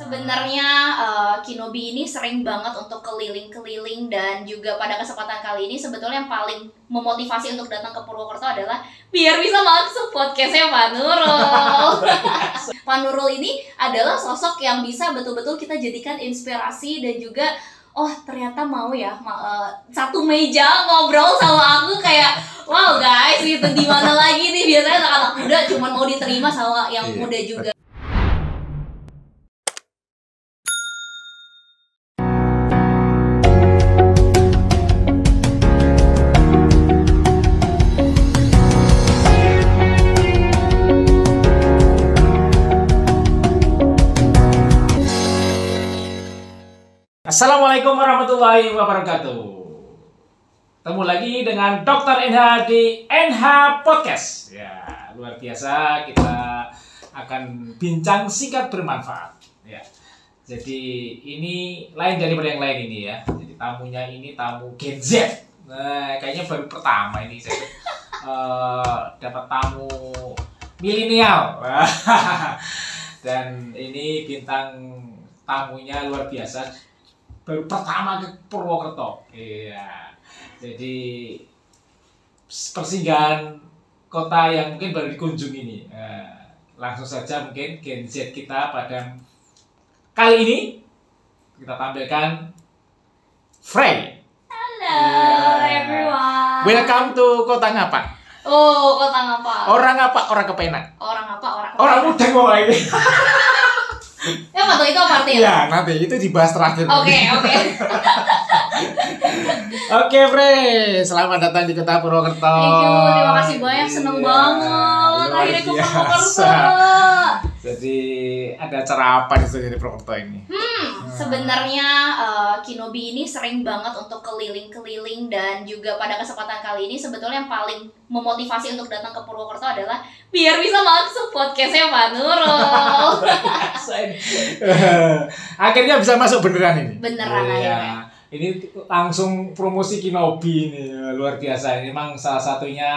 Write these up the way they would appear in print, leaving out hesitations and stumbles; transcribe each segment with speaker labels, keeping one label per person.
Speaker 1: Sebenarnya Kinobi ini sering banget untuk keliling-keliling, dan juga pada kesempatan kali ini sebetulnya yang paling memotivasi untuk datang ke Purwokerto adalah biar bisa masuk podcastnya Pak Nurul. Pak Nurul ini adalah sosok yang bisa betul-betul kita jadikan inspirasi, dan juga oh ternyata mau ya satu meja ngobrol sama aku, kayak wow guys gitu, di mana lagi nih biasanya anak-anak muda cuma mau diterima sama yang muda juga.
Speaker 2: Assalamualaikum warahmatullahi wabarakatuh. Ketemu lagi dengan Dr. NH di NH Podcast. Ya, luar biasa, kita akan bincang singkat bermanfaat. Ya, jadi ini lain daripada yang lain ini ya. Jadi tamunya ini tamu Gen Z. Nah, kayaknya baru pertama ini saya dapat tamu milenial. Dan ini bintang tamunya luar biasa. Baru pertama ke Purwokerto. Iya. Jadi persinggahan kota yang mungkin baru dikunjungi ini. Langsung saja mungkin Gen Z kita pada kali ini kita tampilkan Frey.
Speaker 1: Halo everyone.
Speaker 2: Welcome to Kota Ngapa.
Speaker 1: Oh, Kota Ngapa.
Speaker 2: Orang apa? Orang kepenak.
Speaker 1: Orang apa?
Speaker 2: Orang muda kok ini.
Speaker 1: Ya nggak tahu itu apa artinya?
Speaker 2: Ya nanti itu dibahas terakhir.
Speaker 1: Oke.
Speaker 2: Oke, Frey, selamat datang di Kota Purwokerto.
Speaker 1: Thank you, terima kasih banyak, seneng banget. Akhirnya ke Purwokerto.
Speaker 2: Jadi ada acara apa di Purwokerto ini?
Speaker 1: Sebenarnya Kinobi ini sering banget untuk keliling-keliling, dan juga pada kesempatan kali ini sebetulnya yang paling memotivasi untuk datang ke Purwokerto adalah biar bisa masuk podcastnya Pak Nurul.
Speaker 2: Akhirnya bisa masuk beneran ini.
Speaker 1: Beneran akhirnya.
Speaker 2: Ini langsung promosi Kinobi ini, luar biasa. Ini memang salah satunya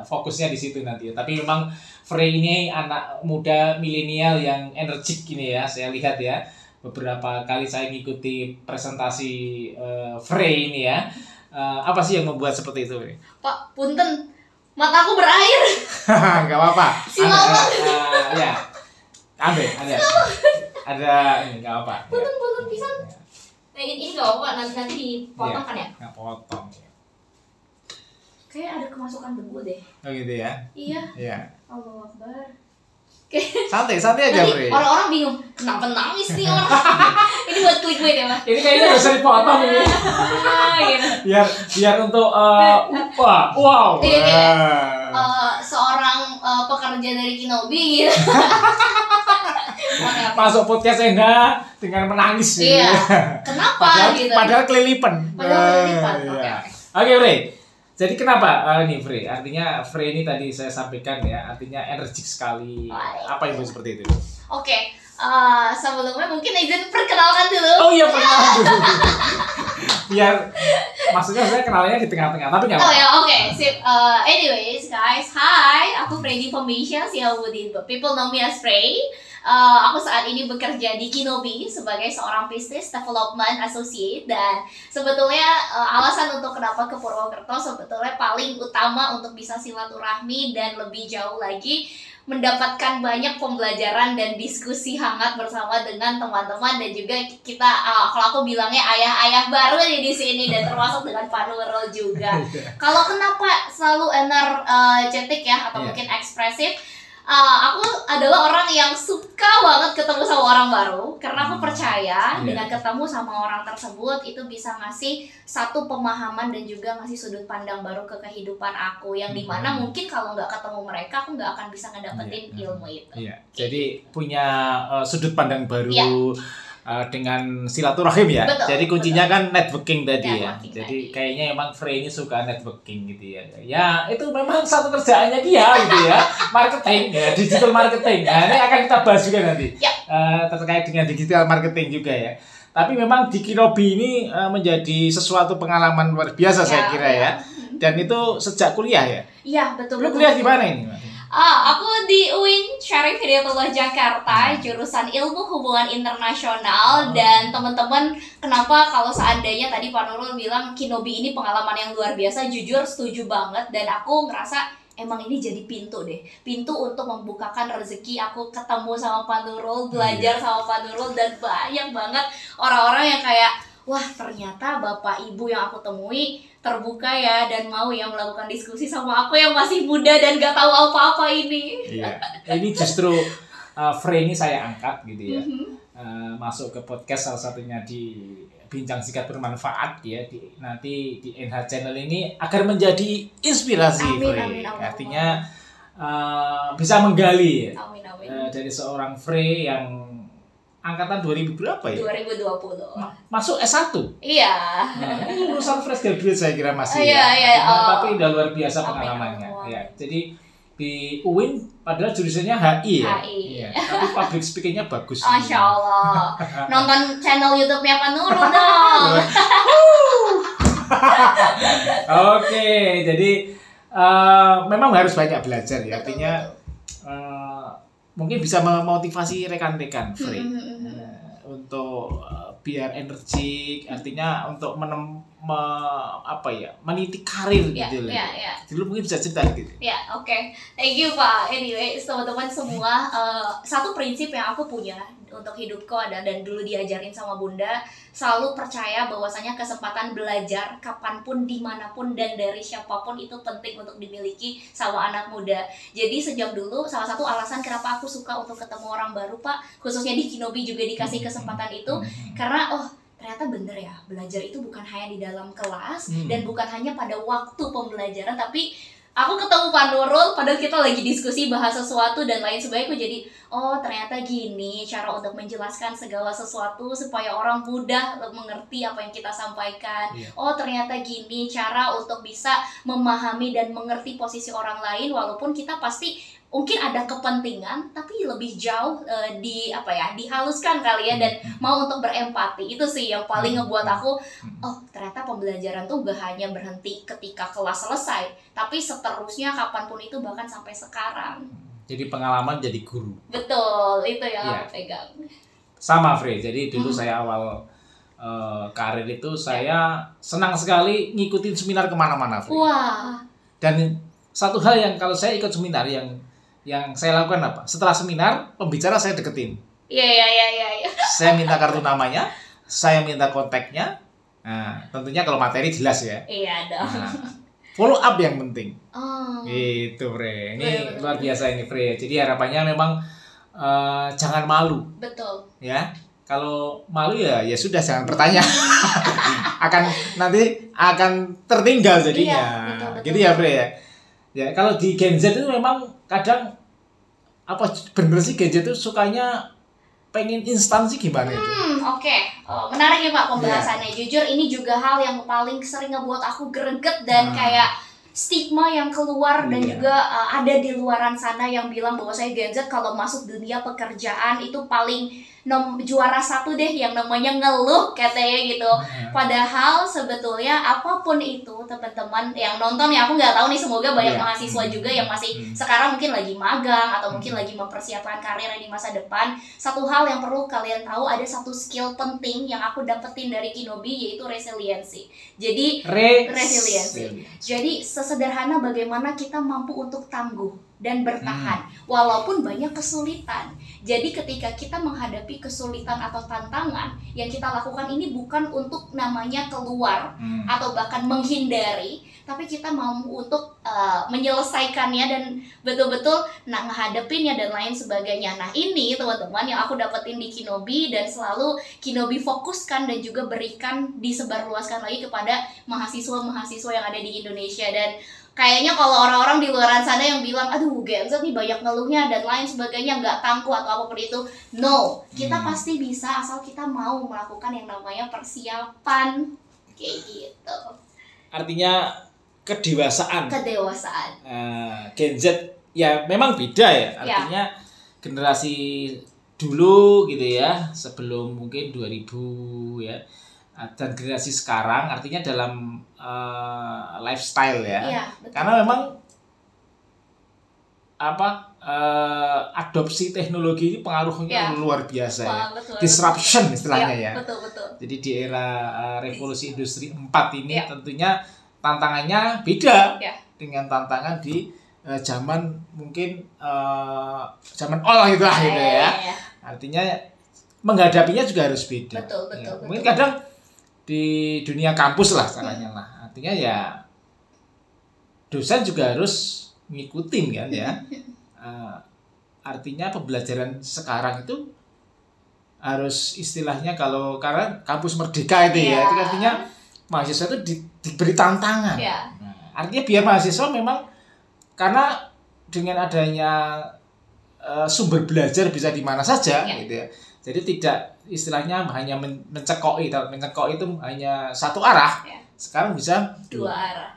Speaker 2: fokusnya di situ nanti. Tapi memang Frey ini anak muda milenial yang energik ini ya. Saya lihat ya, beberapa kali saya mengikuti presentasi Frey ini ya. Apa sih yang membuat seperti itu?
Speaker 1: Pak, punten, mataku berair.
Speaker 2: Gak apa-apa.
Speaker 1: Silakan.
Speaker 2: Ya, ambil, ada ini gak apa.
Speaker 1: Punten pisan. Nah, ini gak apa-apa, nanti dipotong kan ya?
Speaker 2: Nggak potong.
Speaker 1: Kayak ada kemasukan debu deh.
Speaker 2: Oh gitu ya?
Speaker 1: Iya. Allahu Akbar.
Speaker 2: Santai aja, Frey.
Speaker 1: Orang-orang bingung, kenapa nangis nih orang? Ini buat clickbait ya, Pak?
Speaker 2: Ini kayaknya bisa dipotong ini.
Speaker 1: Gitu.
Speaker 2: Biar untuk wow.
Speaker 1: Seorang pekerja dari Kinobi gitu.
Speaker 2: Masuk podcast Enda dengan menangis.
Speaker 1: Iya. Kenapa gitu?
Speaker 2: Padahal kelilipan. Oke, Frey. Jadi kenapa ini Frey? Artinya Frey ini tadi saya sampaikan ya, artinya energik sekali. Apa itu seperti itu?
Speaker 1: Oke, sebelumnya mungkin izin perkenalkan dulu.
Speaker 2: Oh iya, perkenalan dulu. Biar maksudnya saya kenalnya di tengah-tengah, tapi nggak apa-apa.
Speaker 1: Oh ya, oke. Sip. Anyways, guys, hi. Aku Frey Information, Siawudin, but people know me as Frey. Aku saat ini bekerja di Kinobi sebagai seorang Business Development Associate, dan sebetulnya alasan untuk kenapa ke Purwokerto sebetulnya paling utama untuk bisa silaturahmi dan lebih jauh lagi mendapatkan banyak pembelajaran dan diskusi hangat bersama dengan teman-teman, dan juga kita kalau aku bilangnya ayah-ayah baru nih di sini, dan termasuk dengan Pak Nurul juga. Kalau kenapa selalu energetik ya, atau mungkin ekspresif? Aku adalah orang yang suka banget ketemu sama orang baru, karena aku percaya dengan ketemu sama orang tersebut itu bisa ngasih satu pemahaman dan juga ngasih sudut pandang baru ke kehidupan aku, yang dimana mungkin kalau nggak ketemu mereka aku nggak akan bisa ngedapetin ilmu itu.
Speaker 2: Jadi punya sudut pandang baru. Dengan silaturahim ya.
Speaker 1: Betul,
Speaker 2: jadi kuncinya kan networking tadi
Speaker 1: networking
Speaker 2: ya. Jadi
Speaker 1: tadi.
Speaker 2: kayaknya emang Frey ini suka networking gitu ya. Ya itu memang satu kerjaannya dia gitu ya. Marketing ya, digital marketing. Nah, ini akan kita bahas juga nanti. Terkait dengan digital marketing juga ya. Tapi memang di Kinobi ini menjadi sesuatu pengalaman luar biasa saya kira ya. Dan itu sejak kuliah ya.
Speaker 1: Iya, betul.
Speaker 2: Lu kuliah di mana ini?
Speaker 1: Aku di UIN Syarif Hidayatullah Jakarta, jurusan Ilmu Hubungan Internasional. Dan teman-teman, kenapa kalau seandainya tadi Pak Nurul bilang Kinobi ini pengalaman yang luar biasa, jujur setuju banget. Dan aku ngerasa emang ini jadi pintu untuk membukakan rezeki. Aku ketemu sama Pak Nurul, belajar sama Pak Nurul, dan banyak banget orang-orang yang kayak, wah ternyata bapak ibu yang aku temui terbuka ya, dan mau yang melakukan diskusi sama aku yang masih muda dan gak tahu apa-apa ini.
Speaker 2: Iya, ini justru Frey ini saya angkat gitu ya, masuk ke podcast salah satunya di Bincang Singkat Bermanfaat ya, nanti di NH Channel ini agar menjadi inspirasi.
Speaker 1: Amin,
Speaker 2: Frey.
Speaker 1: amin, amin.
Speaker 2: Artinya bisa menggali
Speaker 1: Amin, amin.
Speaker 2: dari seorang Frey yang angkatan 2000 berapa ya?
Speaker 1: 2020.
Speaker 2: Masuk S1.
Speaker 1: Iya.
Speaker 2: Nah, ini lulusan fresh graduate saya kira masih
Speaker 1: Iya, iya.
Speaker 2: Tapi udah luar biasa pengalamannya. Ya, jadi di UIN padahal jurusannya HI ya.
Speaker 1: HI.
Speaker 2: Iya, tapi public speaking-nya bagus.
Speaker 1: Masya Allah. Nonton channel YouTube-nya Pak Nurul dong.
Speaker 2: Oke, jadi memang harus banyak belajar ya. Artinya mungkin bisa memotivasi rekan-rekan Frey untuk biar energik, artinya untuk meniti karir gitu loh. Dulu mungkin bisa cerita gitu.
Speaker 1: Ya, oke. Thank you Pak. Anyway, teman-teman semua, satu prinsip yang aku punya untuk hidupku dan dulu diajarin sama Bunda, selalu percaya bahwasanya kesempatan belajar kapanpun, dimanapun, dan dari siapapun itu penting untuk dimiliki sama anak muda. Jadi sejak dulu salah satu alasan kenapa aku suka untuk ketemu orang baru Pak, khususnya di Kinobi juga dikasih kesempatan itu, karena ternyata bener ya, belajar itu bukan hanya di dalam kelas dan bukan hanya pada waktu pembelajaran, tapi aku ketemu Pak Nurul, padahal kita lagi diskusi bahas sesuatu dan lain sebagainya, aku jadi, oh ternyata gini cara untuk menjelaskan segala sesuatu supaya orang mudah mengerti apa yang kita sampaikan. Oh ternyata gini cara untuk bisa memahami dan mengerti posisi orang lain, walaupun kita pasti mungkin ada kepentingan, tapi lebih jauh dihaluskan kali ya, dan mau untuk berempati. Itu sih yang paling ngebuat aku, oh ternyata pembelajaran tuh gak hanya berhenti ketika kelas selesai, tapi seterusnya kapanpun itu, bahkan sampai sekarang.
Speaker 2: Jadi pengalaman jadi guru.
Speaker 1: Betul, itu yang aku pegang.
Speaker 2: Sama Frey, jadi dulu saya awal karir itu saya senang sekali ngikutin seminar kemana-mana Frey.
Speaker 1: Wah.
Speaker 2: Dan satu hal yang kalau saya ikut seminar yang saya lakukan apa? Setelah seminar, pembicara saya deketin.
Speaker 1: Iya.
Speaker 2: Saya minta kartu namanya, saya minta kontaknya. Nah, tentunya kalau materi jelas ya.
Speaker 1: Iya dong.
Speaker 2: Nah, follow up yang penting.
Speaker 1: Oh.
Speaker 2: Gitu, Frey. Ini luar biasa ini, Frey. Jadi harapannya memang jangan malu.
Speaker 1: Betul.
Speaker 2: Ya. Kalau malu ya sudah jangan bertanya. nanti akan tertinggal jadinya.
Speaker 1: Iya, betul.
Speaker 2: Gitu ya, Frey ya. Ya, kalau di Gen Z itu memang kadang bener sih Gen Z itu sukanya pengen instan sih gimana itu?
Speaker 1: Oke. Menarik ya Pak pembahasannya. Jujur ini juga hal yang paling sering ngebuat aku greget dan kayak stigma yang keluar dan juga ada di luaran sana yang bilang bahwa saya Gen Z kalau masuk dunia pekerjaan itu paling juara satu deh yang namanya ngeluh katanya gitu. Padahal sebetulnya apapun itu teman-teman yang nonton ya, aku nggak tahu nih, semoga banyak mahasiswa juga yang masih sekarang mungkin lagi magang atau mungkin lagi mempersiapkan karirnya di masa depan. Satu hal yang perlu kalian tahu, ada satu skill penting yang aku dapetin dari Kinobi, yaitu resiliensi. Jadi resiliensi. Jadi sesederhana bagaimana kita mampu untuk tangguh dan bertahan walaupun banyak kesulitan. Jadi ketika kita menghadapi kesulitan atau tantangan, yang kita lakukan ini bukan untuk namanya keluar atau bahkan menghindari, tapi kita mampu untuk menyelesaikannya dan betul-betul ngehadapinnya dan lain sebagainya. Nah ini teman-teman yang aku dapetin di Kinobi, dan selalu Kinobi fokuskan dan juga berikan, disebarluaskan lagi kepada mahasiswa-mahasiswa yang ada di Indonesia. Dan kayaknya kalau orang-orang di luar sana yang bilang, aduh Gen Z nih banyak ngeluhnya dan lain sebagainya, nggak tangguh atau apapun itu, no, kita pasti bisa asal kita mau melakukan yang namanya persiapan, kayak gitu.
Speaker 2: Artinya kedewasaan. Gen Z ya memang beda ya, artinya generasi dulu gitu ya, sebelum mungkin 2000 ya, dan generasi sekarang artinya dalam lifestyle ya.
Speaker 1: Iya,
Speaker 2: karena memang adopsi teknologi ini pengaruhnya luar biasa ya.
Speaker 1: Betul,
Speaker 2: Disruption istilahnya ya.
Speaker 1: Betul.
Speaker 2: Jadi di era revolusi industri 4 ini tentunya tantangannya beda dengan tantangan di zaman mungkin zaman gitu lah gitu ya. Artinya menghadapinya juga harus beda.
Speaker 1: Betul.
Speaker 2: Mungkin kadang di dunia kampus lah caranya lah. Artinya ya dosen juga harus ngikutin kan ya. Artinya pembelajaran sekarang itu harus istilahnya karena kampus merdeka itu ya, itu artinya mahasiswa itu diberi tantangan. Nah, artinya biar mahasiswa memang karena dengan adanya sumber belajar bisa di mana saja gitu ya. Jadi tidak istilahnya hanya mencekoi itu hanya satu arah. Sekarang bisa
Speaker 1: dua arah.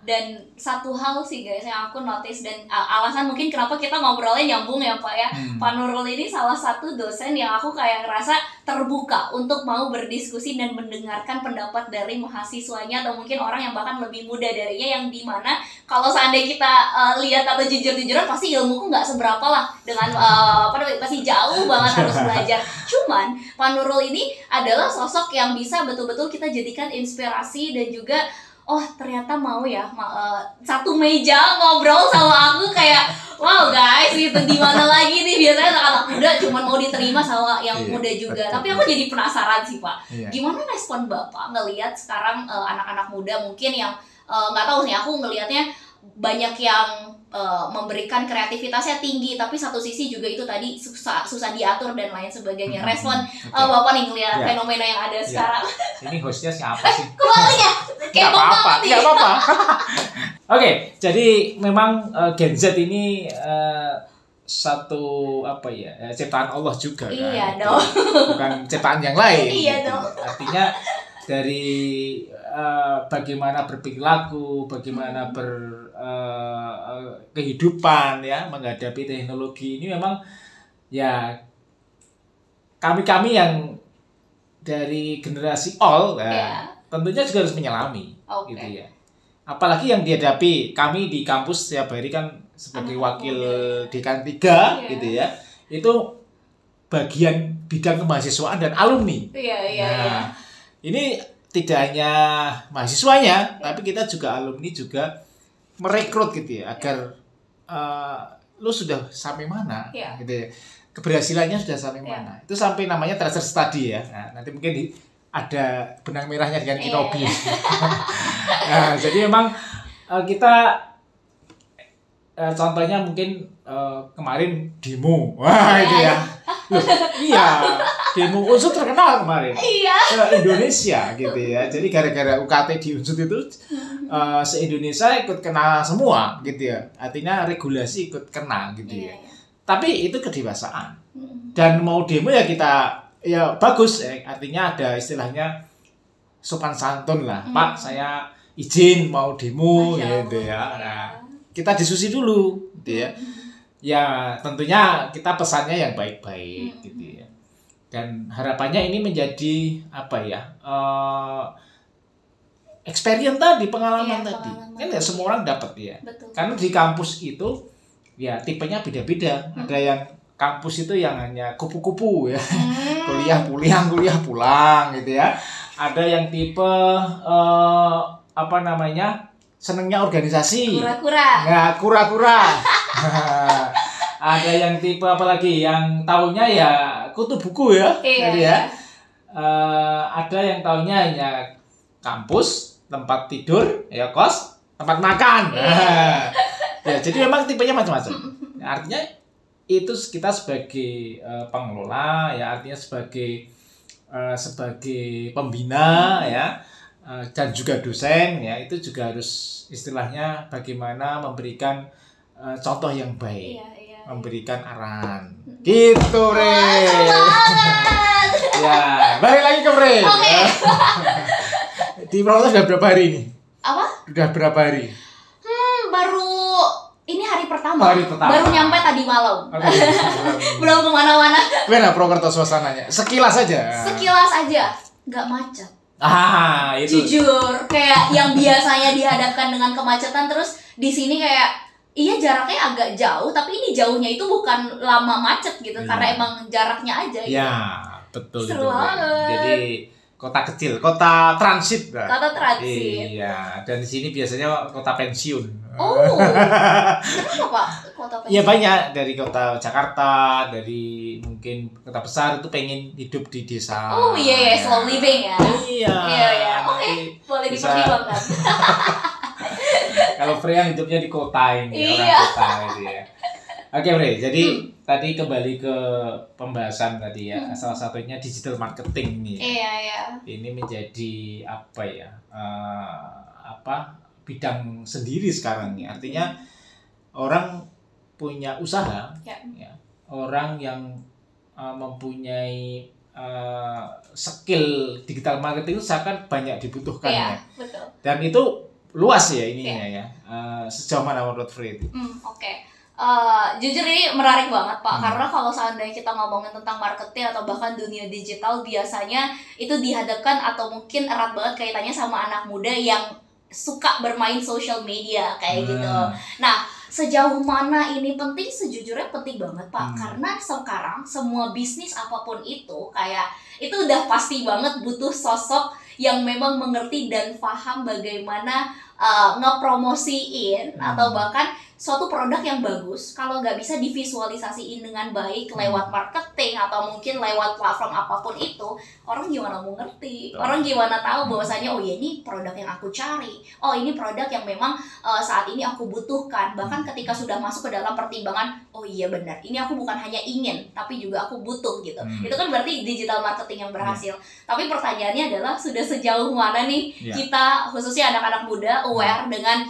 Speaker 1: Dan satu hal sih guys yang aku notice dan alasan mungkin kenapa kita ngobrolnya nyambung ya Pak ya. Pak Nurul ini salah satu dosen yang aku kayak ngerasa terbuka untuk mau berdiskusi dan mendengarkan pendapat dari mahasiswanya atau mungkin orang yang bahkan lebih muda darinya, yang dimana kalau seandainya kita lihat atau jujur-jujuran pasti ilmuku nggak seberapa lah dengan pasti jauh banget harus belajar. Cuman Pak Nurul ini adalah sosok yang bisa betul-betul kita jadikan inspirasi dan juga ternyata mau ya satu meja ngobrol sama aku kayak wow guys gitu, di mana lagi nih biasanya anak-anak muda cuma mau diterima sama yang muda juga. Betul. Tapi aku jadi penasaran sih Pak, gimana respon Bapak ngelihat sekarang anak-anak muda mungkin yang nggak tahu nih, aku ngelihatnya banyak yang memberikan kreativitasnya tinggi, tapi satu sisi juga itu tadi susah diatur dan lain sebagainya. Respon Bapak nih ngelihat fenomena yang ada sekarang.
Speaker 2: Ini hostnya siapa sih?
Speaker 1: Kembali ya?
Speaker 2: Gak apa-apa. Oke, jadi memang Gen Z ini satu ciptaan Allah juga kan.
Speaker 1: Iya dong.
Speaker 2: Bukan ciptaan yang lain.
Speaker 1: Iya
Speaker 2: gitu.
Speaker 1: dong.
Speaker 2: Artinya dari bagaimana berperilaku, bagaimana kehidupan ya menghadapi teknologi ini memang ya kami yang dari generasi all tentunya juga harus menyelami gitu ya. Apalagi yang dihadapi kami di kampus setiap hari kan sebagai wakil dekan 3 gitu ya. Itu bagian bidang kemahasiswaan dan alumni. Iya. Ini tidak hanya mahasiswanya, tapi kita juga alumni juga merekrut gitu ya, agar lu sudah sampai mana gitu ya. Keberhasilannya sudah sampai mana. Itu sampai namanya tracer study ya. Nah, nanti mungkin ada benang merahnya dengan Kinobi. Nah, jadi memang kita contohnya mungkin kemarin demo. Wah, itu ya. Loh, iya, demo Unsut terkenal kemarin. Ke Indonesia gitu ya. Jadi gara-gara UKT di Unsut itu se-Indonesia ikut kena semua gitu ya. Artinya regulasi ikut kena gitu ya. Tapi itu kedewasaan. Dan mau demo ya kita ya bagus ya. Artinya ada istilahnya sopan santun lah. Pak, saya izin mau demo gitu ya. Nah, kita diskusi dulu gitu ya. Ya tentunya kita pesannya yang baik-baik gitu ya. Dan harapannya ini menjadi experience tadi, pengalaman tadi. Kan ya semua orang dapat ya. Betul. Karena di kampus itu ya tipenya beda-beda. Ada yang kampus itu yang hanya kupu-kupu ya. Kuliah pulang gitu ya. Ada yang tipe senengnya organisasi. Kura-kura. Ada yang tipe apalagi yang taunya ya kutu buku ya. Jadi ya. Ada yang taunya hanya kampus, tempat tidur, ya kos, tempat makan. Ya, jadi memang tipenya macam-macam. Artinya itu kita sebagai pengelola ya, artinya sebagai pembina ya, dan juga dosen ya, itu juga harus istilahnya bagaimana memberikan contoh yang baik, memberikan arahan gitu Re. Ya, balik lagi ke Re. Di proses sudah berapa hari ini? Sudah berapa hari?
Speaker 1: Ini hari pertama. Baru nyampe tadi malam. Belum kemana-mana.
Speaker 2: Gimana Purwokerto suasananya? Sekilas aja,
Speaker 1: nggak macet.
Speaker 2: Itu.
Speaker 1: Jujur, kayak yang biasanya dihadapkan dengan kemacetan, terus di sini kayak Iya jaraknya agak jauh, tapi ini jauhnya itu bukan lama macet gitu, karena emang jaraknya aja gitu.
Speaker 2: Ya, betul.
Speaker 1: Seru banget.
Speaker 2: Jadi kota kecil, kota transit.
Speaker 1: Kota transit.
Speaker 2: Iya, dan di sini biasanya kota pensiun.
Speaker 1: Oh, kenapa Pak kota pensiun?
Speaker 2: Iya banyak dari kota Jakarta, dari mungkin kota besar itu pengen hidup di desa.
Speaker 1: Oh iya, slow living ya.
Speaker 2: Iya.
Speaker 1: Oke, boleh dipertimbangkan.
Speaker 2: Kalau Freya hidupnya di kota ini, orang kota gitu ya. Oke Frey, jadi tadi kembali ke pembahasan tadi ya, salah satunya digital marketing nih.
Speaker 1: Iya.
Speaker 2: Ini menjadi apa ya? Bidang sendiri sekarang nih. Artinya orang punya usaha, ya, orang yang mempunyai skill digital marketing itu seakan banyak dibutuhkan ya.
Speaker 1: Betul.
Speaker 2: Dan itu luas ya ininya ya. Sejauh mana menurut Frey itu?
Speaker 1: Oke. Jujur ini menarik banget Pak, karena kalau seandainya kita ngomongin tentang marketing atau bahkan dunia digital, biasanya itu dihadapkan atau mungkin erat banget kaitannya sama anak muda yang suka bermain social media kayak gitu. Nah, sejauh mana ini penting? Sejujurnya penting banget Pak, karena sekarang semua bisnis apapun itu kayak itu udah pasti banget butuh sosok yang memang mengerti dan paham bagaimana ngepromosiin atau bahkan suatu produk yang bagus kalau nggak bisa divisualisasiin dengan baik lewat marketing atau mungkin lewat platform apapun itu, orang gimana mau ngerti, orang gimana tahu bahwasanya oh ya ini produk yang aku cari, oh ini produk yang memang saat ini aku butuhkan, bahkan ketika sudah masuk ke dalam pertimbangan, oh iya benar ini aku bukan hanya ingin tapi juga aku butuh gitu. Itu kan berarti digital marketing yang berhasil. Tapi pertanyaannya adalah sudah sejauh mana nih kita khususnya anak-anak muda aware dengan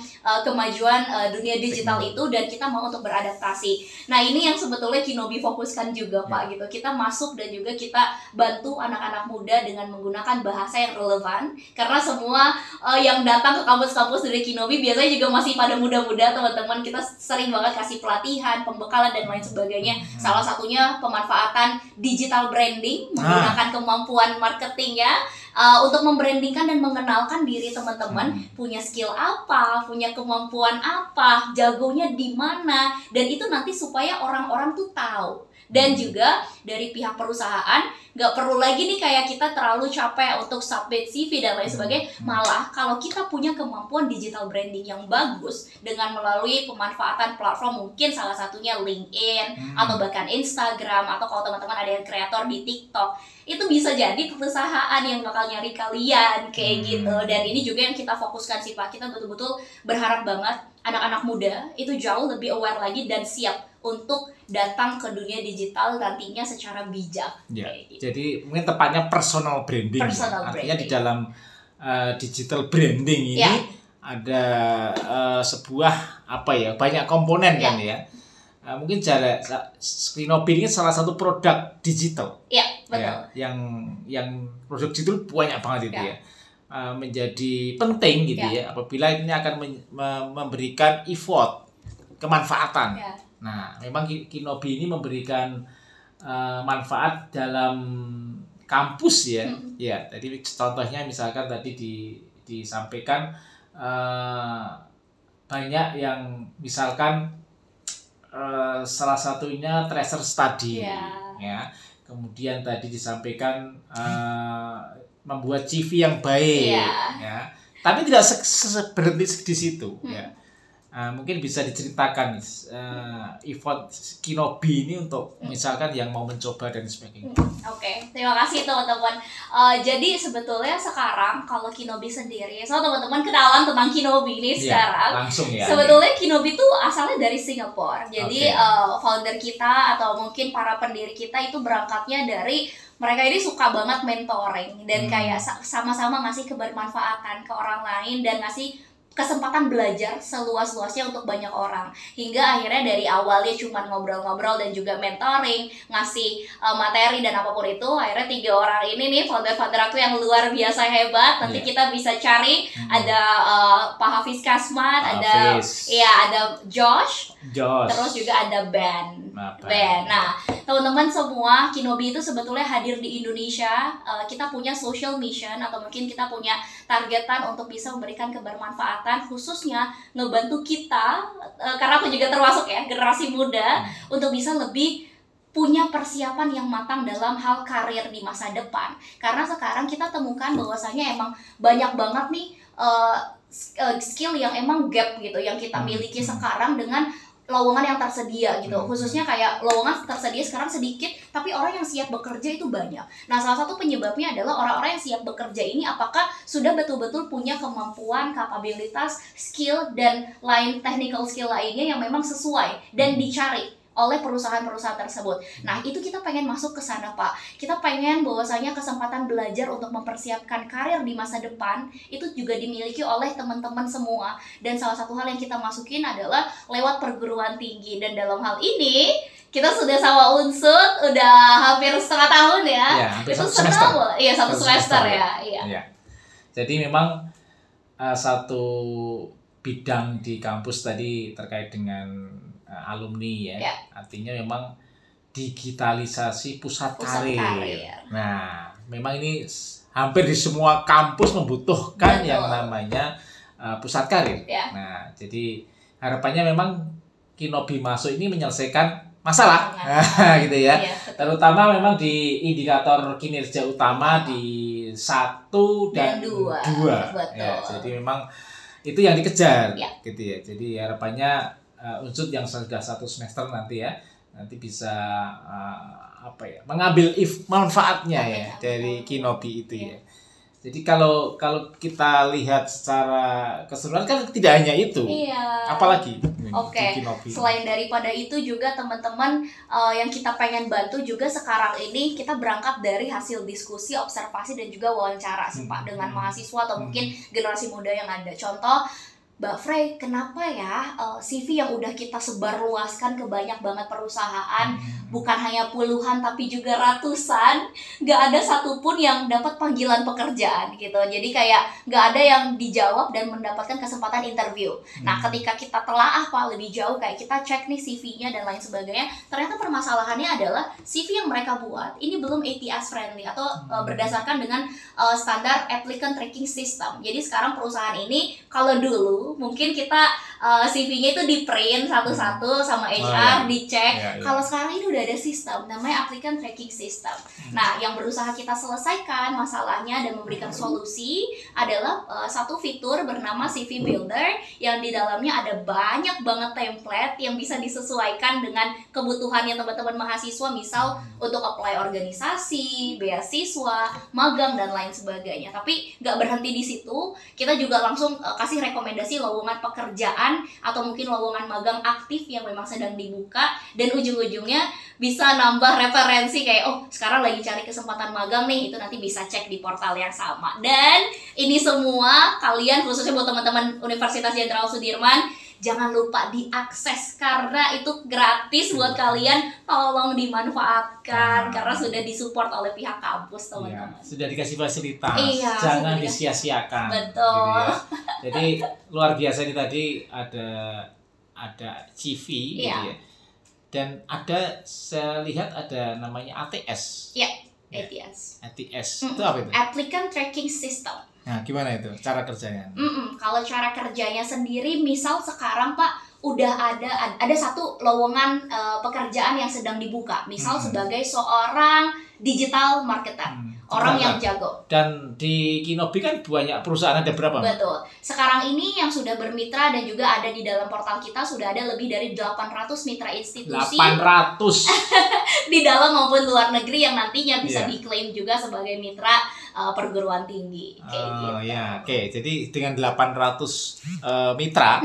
Speaker 1: kemajuan dunia digital itu dan kita mau untuk beradaptasi. Nah ini yang sebetulnya Kinobi fokuskan juga Pak gitu. Kita masuk dan juga kita bantu anak-anak muda dengan menggunakan bahasa yang relevan, karena semua yang datang ke kampus-kampus dari Kinobi biasanya juga masih pada muda-muda teman-teman. Kita sering banget kasih pelatihan, pembekalan dan lain sebagainya. Salah satunya pemanfaatan digital branding, menggunakan kemampuan marketing ya. Untuk membrandingkan dan mengenalkan diri teman-teman, punya skill apa, punya kemampuan apa, jagonya di mana, dan itu nanti supaya orang-orang tuh tahu. Dan juga dari pihak perusahaan nggak perlu lagi nih kayak kita terlalu capek untuk submit CV dan lain sebagainya. Malah kalau kita punya kemampuan digital branding yang bagus dengan melalui pemanfaatan platform, mungkin salah satunya LinkedIn atau bahkan Instagram, atau kalau teman-teman ada yang kreator di TikTok, itu bisa jadi perusahaan yang bakal nyari kalian kayak gitu. Dan ini juga yang kita fokuskan sih Pak. Kita betul-betul berharap banget anak-anak muda itu jauh lebih aware lagi dan siap untuk datang ke dunia digital nantinya secara bijak.
Speaker 2: Ya,
Speaker 1: gitu.
Speaker 2: jadi mungkin tepatnya personal branding. Artinya di dalam digital branding ini ada sebuah banyak komponen kan ya. Mungkin Kinobi ini salah satu produk digital.
Speaker 1: Iya, betul.
Speaker 2: Ya, yang produk digital banyak banget itu ya. Menjadi penting gitu ya apabila ini akan memberikan effort, kemanfaatan. Nah, memang Kinobi ini memberikan manfaat dalam kampus ya. Ya, jadi contohnya misalkan tadi disampaikan banyak yang misalkan salah satunya tracer study ya. Kemudian tadi disampaikan membuat CV yang baik ya. Tapi tidak berhenti di situ ya. Mungkin bisa diceritakan effort Kinobi ini untuk misalkan yang mau mencoba dan sebagainya.
Speaker 1: Oke, terima kasih teman-teman. Jadi sebetulnya sekarang kalau Kinobi sendiri, teman-teman kenalan tentang Kinobi ini sekarang.
Speaker 2: Langsung ya.
Speaker 1: Sebetulnya Kinobi itu asalnya dari Singapura. Jadi founder kita atau mungkin para pendiri kita itu berangkatnya dari mereka ini suka banget mentoring dan kayak sama-sama ngasih kebermanfaatan ke orang lain dan ngasih kesempatan belajar seluas-luasnya untuk banyak orang. Hingga akhirnya dari awalnya cuma ngobrol-ngobrol dan juga mentoring, ngasih materi dan apapun itu, akhirnya 3 orang ini nih founder-founder aku yang luar biasa hebat. Nanti kita bisa cari ada Pak Hafiz Kasmat, ada Josh, Terus juga ada band. Nah, teman-teman semua, Kinobi itu sebetulnya hadir di Indonesia. Kita punya social mission atau mungkin kita punya targetan untuk bisa memberikan kebermanfaatan, khususnya ngebantu kita, karena aku juga termasuk ya generasi muda, untuk bisa lebih punya persiapan yang matang dalam hal karir di masa depan. Karena sekarang kita temukan bahwasanya emang banyak banget nih skill yang emang gap gitu yang kita miliki sekarang dengan lowongan yang tersedia gitu. Khususnya kayak lowongan tersedia sekarang sedikit, tapi orang yang siap bekerja itu banyak. Nah, salah satu penyebabnya adalah orang-orang yang siap bekerja ini apakah sudah betul-betul punya kemampuan, kapabilitas, skill, dan lain technical skill lainnya yang memang sesuai dan dicari oleh perusahaan-perusahaan tersebut. Nah, itu kita pengen masuk ke sana, Pak. Kita pengen bahwasanya kesempatan belajar untuk mempersiapkan karir di masa depan itu juga dimiliki oleh teman-teman semua. Dan salah satu hal yang kita masukin adalah lewat perguruan tinggi. Dan dalam hal ini kita sudah sama Unsud udah hampir setengah tahun ya.
Speaker 2: Hampir
Speaker 1: itu
Speaker 2: satu semester.
Speaker 1: Iya, satu semester ya.
Speaker 2: Iya. Jadi memang satu bidang di kampus tadi terkait dengan alumni ya. Artinya memang digitalisasi pusat karir. Nah, memang ini hampir di semua kampus membutuhkan yang namanya pusat karir. Nah, jadi harapannya memang Kinobi masuk ini menyelesaikan masalah gitu ya. Terutama memang di indikator kinerja utama di 1 dan 2. Ya, jadi memang itu yang dikejar gitu ya. Jadi harapannya Unsud yang sudah 1 semester nanti bisa mengambil manfaatnya ya dari Kinobi itu ya. Jadi kalau kita lihat secara keseluruhan kan tidak hanya itu, apalagi Kinobi.
Speaker 1: Selain daripada itu juga teman-teman yang kita pengen bantu juga sekarang ini kita berangkat dari hasil diskusi, observasi dan juga wawancara sih Pak dengan mahasiswa atau mungkin generasi muda yang ada. Contoh, Mbak Frey, kenapa ya CV yang udah kita sebarluaskan ke banyak banget perusahaan, bukan hanya puluhan tapi juga ratusan, nggak ada satupun yang dapat panggilan pekerjaan gitu. Jadi kayak nggak ada yang dijawab dan mendapatkan kesempatan interview. Nah, ketika kita telaah Pak lebih jauh, kayak kita cek nih CV-nya dan lain sebagainya, ternyata permasalahannya adalah CV yang mereka buat ini belum ATS friendly atau berdasarkan dengan standar applicant tracking system. Jadi sekarang perusahaan ini, kalau dulu mungkin kita CV-nya itu di print satu-satu sama HR, dicek. Kalau sekarang ini udah ada sistem namanya applicant tracking system. Nah, yang berusaha kita selesaikan masalahnya dan memberikan solusi adalah satu fitur bernama CV Builder yang di dalamnya ada banyak banget template yang bisa disesuaikan dengan kebutuhannya teman-teman mahasiswa, misal untuk apply organisasi, beasiswa, magang dan lain sebagainya. Tapi nggak berhenti di situ, kita juga langsung kasih rekomendasi lowongan pekerjaan atau mungkin lowongan magang aktif yang memang sedang dibuka, dan ujung-ujungnya bisa nambah referensi kayak sekarang lagi cari kesempatan magang nih, itu nanti bisa cek di portal yang sama. Dan ini semua kalian, khususnya buat teman-teman Universitas Jenderal Sudirman, jangan lupa diakses karena itu gratis buat kalian. Tolong dimanfaatkan karena sudah disupport oleh pihak kampus teman-teman.
Speaker 2: Sudah dikasih fasilitas, jangan disia-siakan.
Speaker 1: Betul.
Speaker 2: Gitu ya. Jadi luar biasa ini tadi ada CV gitu ya. Dan saya lihat ada namanya ATS. ATS. Itu apa itu?
Speaker 1: Applicant Tracking System.
Speaker 2: Nah, gimana itu cara kerjanya?
Speaker 1: Kalau cara kerjanya sendiri, misal sekarang Pak udah ada satu lowongan pekerjaan yang sedang dibuka, misal sebagai seorang digital marketer, orang yang jago.
Speaker 2: Dan di Kinobi kan banyak perusahaan, ada berapa?
Speaker 1: Betul. Sekarang ini yang sudah bermitra dan juga ada di dalam portal kita sudah ada lebih dari 800 mitra institusi.
Speaker 2: 800
Speaker 1: di dalam maupun luar negeri yang nantinya bisa diklaim juga sebagai mitra perguruan tinggi.
Speaker 2: Jadi dengan 800 mitra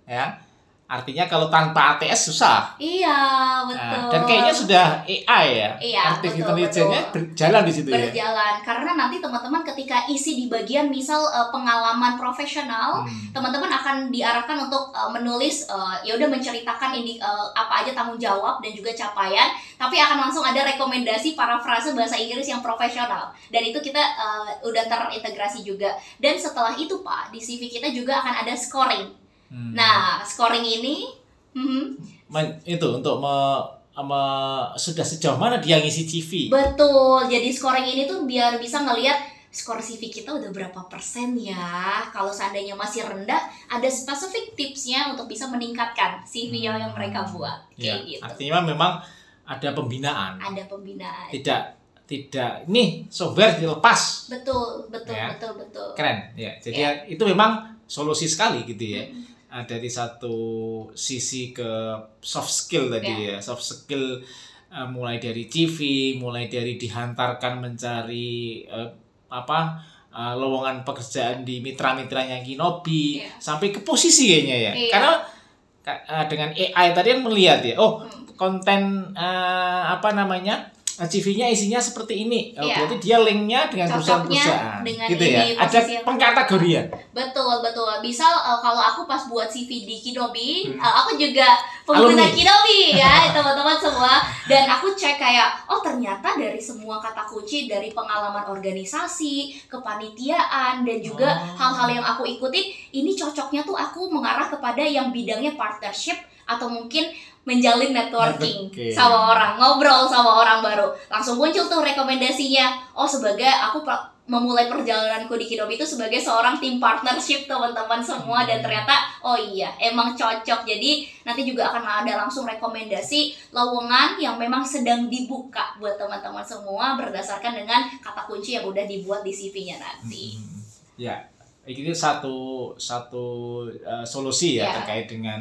Speaker 2: ya. Artinya kalau tanpa ATS susah.
Speaker 1: Iya, betul.
Speaker 2: Dan kayaknya sudah AI ya. Artificial intelligence-nya berjalan di situ ya.
Speaker 1: Berjalan. Karena nanti teman-teman ketika isi di bagian misal pengalaman profesional, teman-teman akan diarahkan untuk menulis menceritakan ini apa aja tanggung jawab dan juga capaian, tapi akan langsung ada rekomendasi parafrase bahasa Inggris yang profesional. Dan itu kita udah terintegrasi juga. Dan setelah itu Pak, di CV kita juga akan ada scoring. Nah, scoring ini
Speaker 2: Itu untuk sudah sejauh mana dia ngisi CV.
Speaker 1: Betul. Jadi scoring ini tuh biar bisa ngelihat skor CV kita udah berapa persen ya. Kalau seandainya masih rendah, ada spesifik tipsnya untuk bisa meningkatkan CV yang mereka buat. Kayak gitu.
Speaker 2: Artinya memang ada pembinaan.
Speaker 1: Ada pembinaan.
Speaker 2: Tidak ini software dilepas.
Speaker 1: Betul.
Speaker 2: Keren ya. Jadi itu memang solusi sekali gitu ya. Dari satu sisi ke soft skill tadi ya. Soft skill mulai dari CV, mulai dari dihantarkan mencari lowongan pekerjaan di mitra-mitranya Kinobi sampai ke posisi kayaknya ya. Karena dengan AI tadi yang melihat ya, konten CV-nya isinya seperti ini. Berarti dia linknya dengan perusahaan-perusahaan. Gitu ya. Ada pengkategorian.
Speaker 1: Betul. Bisa kalau aku pas buat CV di Kinobi, aku juga pengguna Kinobi ya, teman-teman semua. Dan aku cek kayak, ternyata dari semua kata kunci, dari pengalaman organisasi, kepanitiaan, dan juga hal-hal yang aku ikutin, ini cocoknya tuh aku mengarah kepada yang bidangnya partnership atau mungkin menjalin networking sama orang, ngobrol sama orang baru. Langsung muncul tuh rekomendasinya. Sebagai aku memulai perjalananku di Kinobi itu sebagai seorang tim partnership, teman-teman semua. Dan ternyata emang cocok. Jadi nanti juga akan ada langsung rekomendasi lowongan yang memang sedang dibuka buat teman-teman semua berdasarkan dengan kata kunci yang udah dibuat di CV-nya nanti.
Speaker 2: Ya, ini satu solusi ya terkait dengan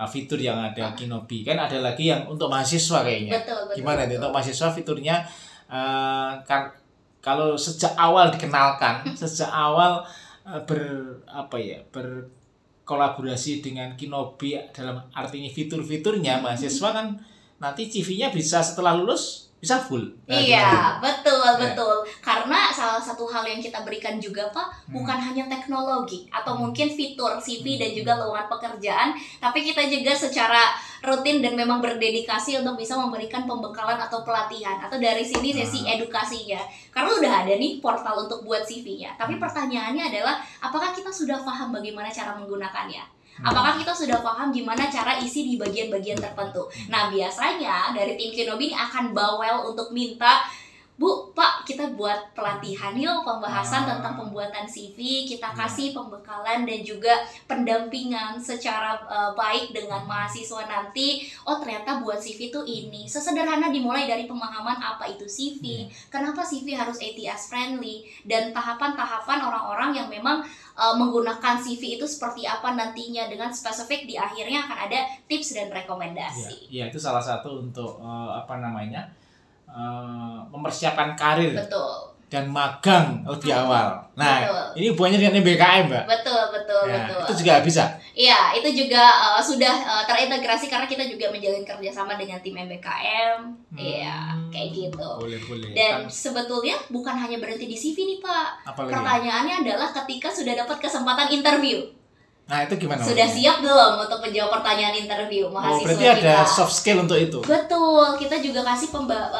Speaker 2: fitur yang ada Kinobi. Kan ada lagi yang untuk mahasiswa kayaknya.
Speaker 1: Betul.
Speaker 2: Gimana nih untuk mahasiswa fiturnya? Kalau sejak awal dikenalkan, sejak awal berkolaborasi dengan Kinobi dalam artinya fitur-fiturnya, mahasiswa kan nanti CV-nya bisa setelah lulus bisa full.
Speaker 1: Iya, betul. Karena salah satu hal yang kita berikan juga Pak, bukan hanya teknologi atau mungkin fitur CV dan juga lowongan pekerjaan, tapi kita juga secara rutin dan memang berdedikasi untuk bisa memberikan pembekalan atau pelatihan, atau dari sini sesi edukasinya. Karena udah ada nih portal untuk buat CV-nya. Tapi pertanyaannya adalah, apakah kita sudah paham bagaimana cara menggunakannya? Apakah kita sudah paham gimana cara isi di bagian-bagian tertentu? Nah, biasanya dari tim Kinobi ini akan bawel untuk minta, Bu, Pak, kita buat pelatihan yuk, pembahasan tentang pembuatan CV, kita kasih pembekalan dan juga pendampingan secara baik dengan mahasiswa nanti. Ternyata buat CV tuh ini. Sesederhana dimulai dari pemahaman apa itu CV, kenapa CV harus ATS friendly, dan tahapan-tahapan orang-orang yang memang menggunakan CV itu seperti apa nantinya, dengan spesifik di akhirnya akan ada tips dan rekomendasi.
Speaker 2: Ya, itu salah satu untuk mempersiapkan karir.
Speaker 1: Betul.
Speaker 2: Dan magang lebih awal. Nah, ini hubungannya dengan MBKM, Mbak.
Speaker 1: Betul.
Speaker 2: Itu juga bisa.
Speaker 1: Iya, itu juga sudah terintegrasi karena kita juga menjalin kerjasama dengan tim MBKM. Iya, kayak gitu.
Speaker 2: Boleh.
Speaker 1: Dan sebetulnya bukan hanya berhenti di CV nih, Pak.
Speaker 2: Apalagi?
Speaker 1: Pertanyaannya adalah ketika sudah dapat kesempatan interview.
Speaker 2: Nah, itu gimana?
Speaker 1: Sudah siap belum untuk menjawab pertanyaan interview mahasiswa
Speaker 2: berarti ada soft skill untuk itu?
Speaker 1: Betul, kita juga kasih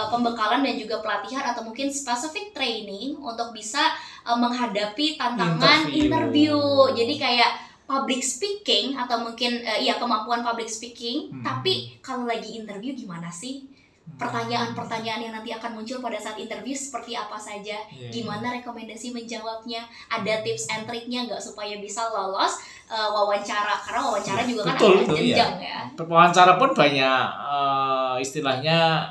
Speaker 1: pembekalan dan juga pelatihan atau mungkin specific training untuk bisa menghadapi tantangan interview. Jadi kayak public speaking atau mungkin kemampuan public speaking. Tapi kalau lagi interview gimana sih? Pertanyaan-pertanyaan yang nanti akan muncul pada saat interview seperti apa saja, gimana rekomendasi menjawabnya, ada tips and triknya nggak supaya bisa lolos wawancara, karena wawancara juga kan ada jenjang ya.
Speaker 2: Wawancara pun banyak istilahnya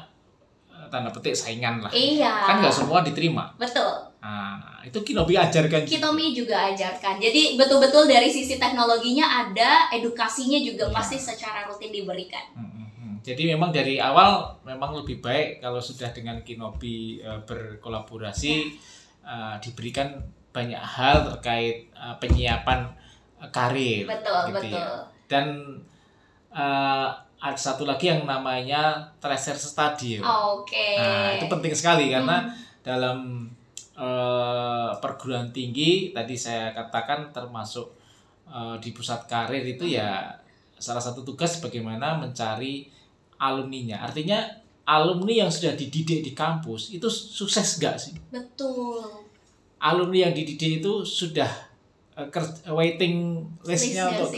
Speaker 2: tanda petik saingan lah.
Speaker 1: Iya.
Speaker 2: Kan nggak semua diterima.
Speaker 1: Betul.
Speaker 2: Nah, itu Kinobi ajarkan.
Speaker 1: Kinobi juga ajarkan. Jadi betul-betul dari sisi teknologinya ada, edukasinya juga pasti secara rutin diberikan.
Speaker 2: Jadi memang dari awal memang lebih baik kalau sudah dengan Kinobi berkolaborasi, diberikan banyak hal terkait penyiapan karir.
Speaker 1: Betul.
Speaker 2: Ya. Dan ada satu lagi yang namanya tracer study.
Speaker 1: Oke.
Speaker 2: Nah, itu penting sekali karena dalam perguruan tinggi tadi saya katakan termasuk di pusat karir itu ya salah satu tugas bagaimana mencari alumninya. Artinya alumni yang sudah dididik di kampus itu sukses nggak sih?
Speaker 1: Betul.
Speaker 2: Alumni yang dididik itu sudah waiting listnya untuk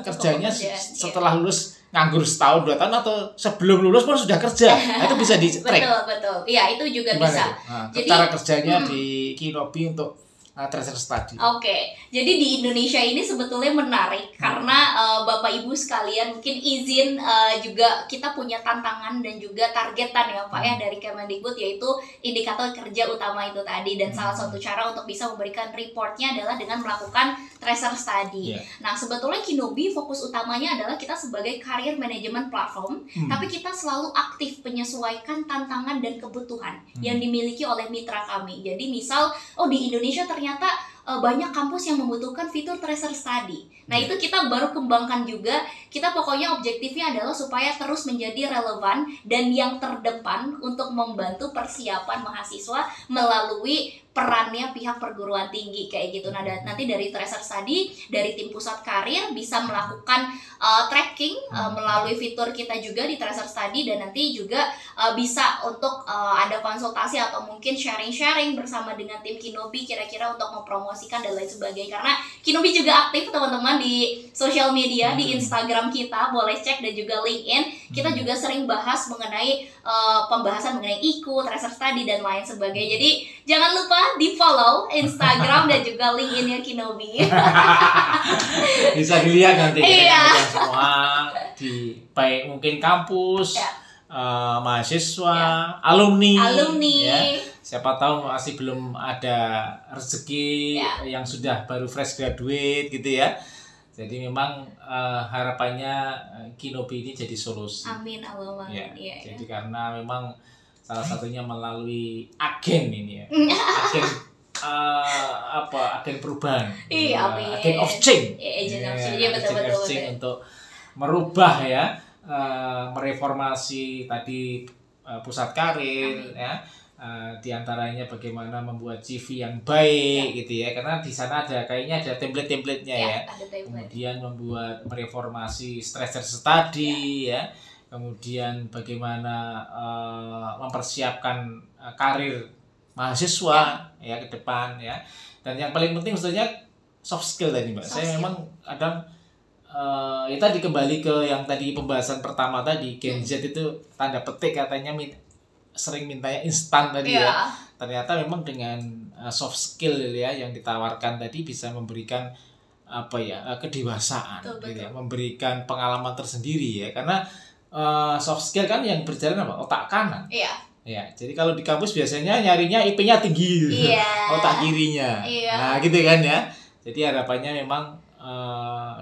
Speaker 2: kerjanya setelah lulus nganggur setahun 2 tahun atau sebelum lulus pun sudah kerja. Nah, itu bisa di track.
Speaker 1: Betul. Iya, itu juga
Speaker 2: Gimana
Speaker 1: bisa.
Speaker 2: Nah,
Speaker 1: Jadi
Speaker 2: cara kerjanya di Kinobi untuk tracer study.
Speaker 1: Oke, jadi di Indonesia ini sebetulnya menarik karena Bapak Ibu sekalian mungkin izin juga kita punya tantangan dan juga targetan ya Pak ya dari Kemendikbud, yaitu indikator kerja utama itu tadi, dan salah satu cara untuk bisa memberikan reportnya adalah dengan melakukan tracer study. Nah, sebetulnya Kinobi fokus utamanya adalah kita sebagai career management platform, tapi kita selalu aktif menyesuaikan tantangan dan kebutuhan yang dimiliki oleh mitra kami. Jadi misal, di Indonesia ternyata banyak kampus yang membutuhkan fitur tracer study. Nah, itu kita baru kembangkan juga. Kita pokoknya objektifnya adalah supaya terus menjadi relevan dan yang terdepan untuk membantu persiapan mahasiswa melalui perannya pihak perguruan tinggi kayak gitu. Nah, nanti dari tracer study, dari tim pusat karir bisa melakukan tracking melalui fitur kita juga di tracer study, dan nanti juga bisa untuk ada konsultasi atau mungkin sharing-sharing bersama dengan tim Kinobi kira-kira untuk mempromosikan dan lain sebagainya. Karena Kinobi juga aktif teman-teman di sosial media, di Instagram kita, boleh cek, dan juga LinkedIn. Kita juga sering bahas mengenai pembahasan mengenai IKU, tracer study dan lain sebagainya. Jadi jangan lupa di follow Instagram dan juga LinkedIn-nya Kinobi.
Speaker 2: Bisa dilihat nanti semua di baik mungkin kampus, mahasiswa, alumni. Ya. Siapa tahu masih belum ada rezeki yang sudah baru fresh graduate gitu ya. Jadi memang harapannya Kinobi ini jadi solusi.
Speaker 1: Amin, Allahumma amin.
Speaker 2: Jadi karena memang salah satunya melalui agen ini ya. Agen perubahan. Agen of change.
Speaker 1: Agen of change
Speaker 2: untuk merubah ya, mereformasi tadi pusat karir ya. Di antaranya bagaimana membuat CV yang baik gitu ya, karena di sana kayaknya ada template-templatenya ya. Kemudian mereformasi tracer study ya. Kemudian bagaimana mempersiapkan karir mahasiswa ya ke depan ya. Dan yang paling penting sebenarnya soft skill tadi Mbak. Saya memang kadang tadi kembali ke yang tadi pembahasan pertama tadi, Gen Z itu tanda petik katanya sering mintanya instan tadi ya. Ternyata memang dengan soft skill ya yang ditawarkan tadi bisa memberikan kedewasaan gitu ya, memberikan pengalaman tersendiri ya. Karena soft skill kan yang berjalan otak kanan. Ya, jadi kalau di kampus biasanya nyarinya IP-nya tinggi, otak kirinya. Nah, gitu kan ya. Jadi harapannya memang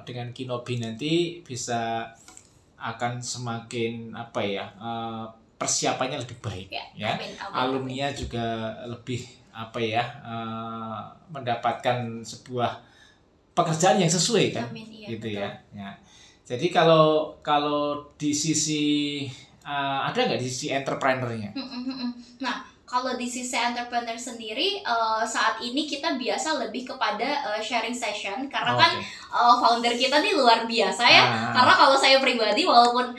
Speaker 2: dengan Kinobi nanti bisa akan semakin persiapannya lebih baik ya. Alumninya juga lebih mendapatkan sebuah pekerjaan yang sesuai kan. Gitu ya. Jadi kalau di sisi ada nggak di sisi entrepreneurnya?
Speaker 1: Nah, kalau di sisi entrepreneur sendiri, saat ini kita biasa lebih kepada sharing session, karena kan founder kita nih luar biasa ya. Karena kalau saya pribadi, walaupun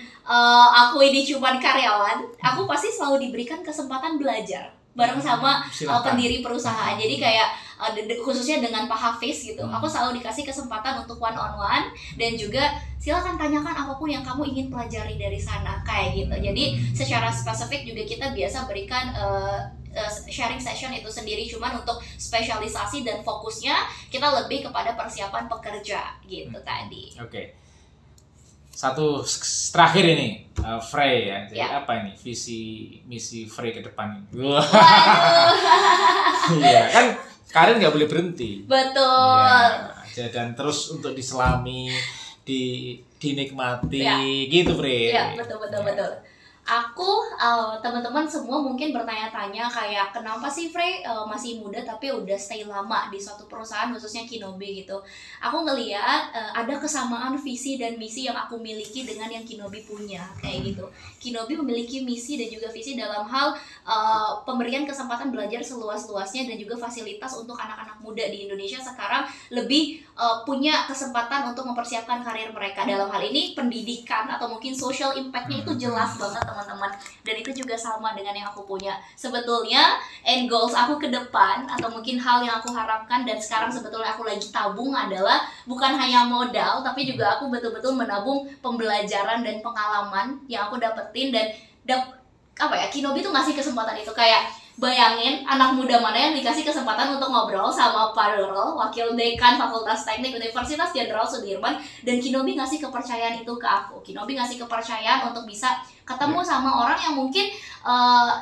Speaker 1: aku ini cuma karyawan, aku pasti selalu diberikan kesempatan belajar bareng sama pendiri perusahaan. Jadi kayak khususnya dengan Pak Hafiz gitu, aku selalu dikasih kesempatan untuk one on one, dan juga silakan tanyakan apapun yang kamu ingin pelajari dari sana kayak gitu. Jadi secara spesifik juga kita biasa berikan sharing session itu sendiri, cuman untuk spesialisasi dan fokusnya kita lebih kepada persiapan pekerja gitu tadi.
Speaker 2: Oke. Satu terakhir ini, Frey ya. Jadi apa ini visi misi Frey ke depan ini? Iya kan, karir nggak boleh berhenti.
Speaker 1: Betul.
Speaker 2: Ya, dan terus untuk diselami, dinikmati gitu Frey.
Speaker 1: Iya, betul. Aku, teman-teman semua mungkin bertanya-tanya kayak kenapa sih Frey masih muda tapi udah stay lama di suatu perusahaan, khususnya Kinobi gitu. Aku ngelihat ada kesamaan visi dan misi yang aku miliki dengan yang Kinobi punya kayak gitu. Kinobi memiliki misi dan juga visi dalam hal pemberian kesempatan belajar seluas-luasnya, dan juga fasilitas untuk anak-anak muda di Indonesia sekarang lebih punya kesempatan untuk mempersiapkan karir mereka. Dalam hal ini pendidikan atau mungkin social impact-nya itu jelas banget teman-teman. Dan itu juga sama dengan yang aku punya. Sebetulnya end goals aku ke depan atau mungkin hal yang aku harapkan dan sekarang sebetulnya aku lagi tabung adalah bukan hanya modal, tapi juga aku betul-betul menabung pembelajaran dan pengalaman yang aku dapetin. Dan Kinobi tuh ngasih kesempatan itu. Kayak bayangin anak muda mana yang dikasih kesempatan untuk ngobrol sama Pak Roro, Wakil Dekan Fakultas Teknik Universitas Jenderal Sudirman, dan Kinobi ngasih kepercayaan itu ke aku. Kinobi ngasih kepercayaan untuk bisa ketemu sama orang yang mungkin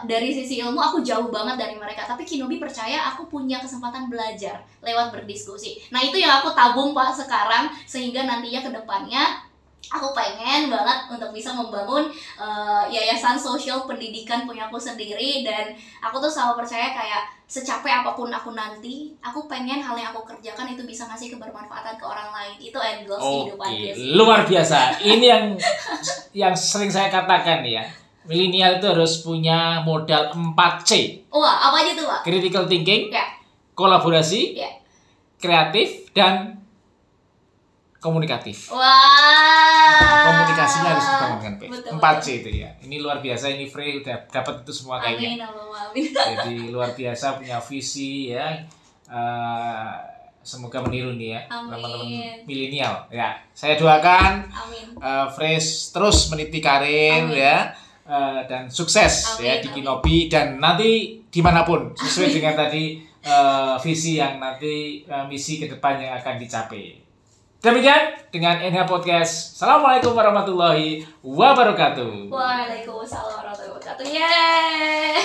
Speaker 1: dari sisi ilmu aku jauh banget dari mereka, tapi Kinobi percaya aku punya kesempatan belajar lewat berdiskusi. Nah itu yang aku tabung Pak sekarang, sehingga nantinya ke depannya aku pengen banget untuk bisa membangun yayasan sosial pendidikan punya aku sendiri. Dan aku tuh selalu percaya kayak secapek apapun aku nanti, aku pengen hal yang aku kerjakan itu bisa ngasih kebermanfaatan ke orang lain. Itu end goals kehidupan.
Speaker 2: Luar biasa. Ini yang sering saya katakan ya, milenial itu harus punya modal 4C.
Speaker 1: Wah, apa aja tuh Pak?
Speaker 2: Critical thinking,
Speaker 1: Ya.
Speaker 2: kolaborasi,
Speaker 1: Ya.
Speaker 2: kreatif, dan komunikatif.
Speaker 1: Wah.
Speaker 2: Komunikasinya harus dibangun P.
Speaker 1: Betul,
Speaker 2: 4C itu ya. Ini luar biasa, ini Frey udah dapat itu semua
Speaker 1: Amin,
Speaker 2: kayaknya.
Speaker 1: amin.
Speaker 2: Jadi luar biasa, punya visi ya. Semoga meniru nih ya teman-teman milenial ya. Saya doakan Frey terus meniti karir ya, dan sukses ya di Kinobi dan nanti dimanapun sesuai dengan tadi visi yang nanti misi ke depan yang akan dicapai. Demikian dengan NH Podcast. Assalamualaikum warahmatullahi wabarakatuh.
Speaker 1: Waalaikumsalam warahmatullahi wabarakatuh. Yeay.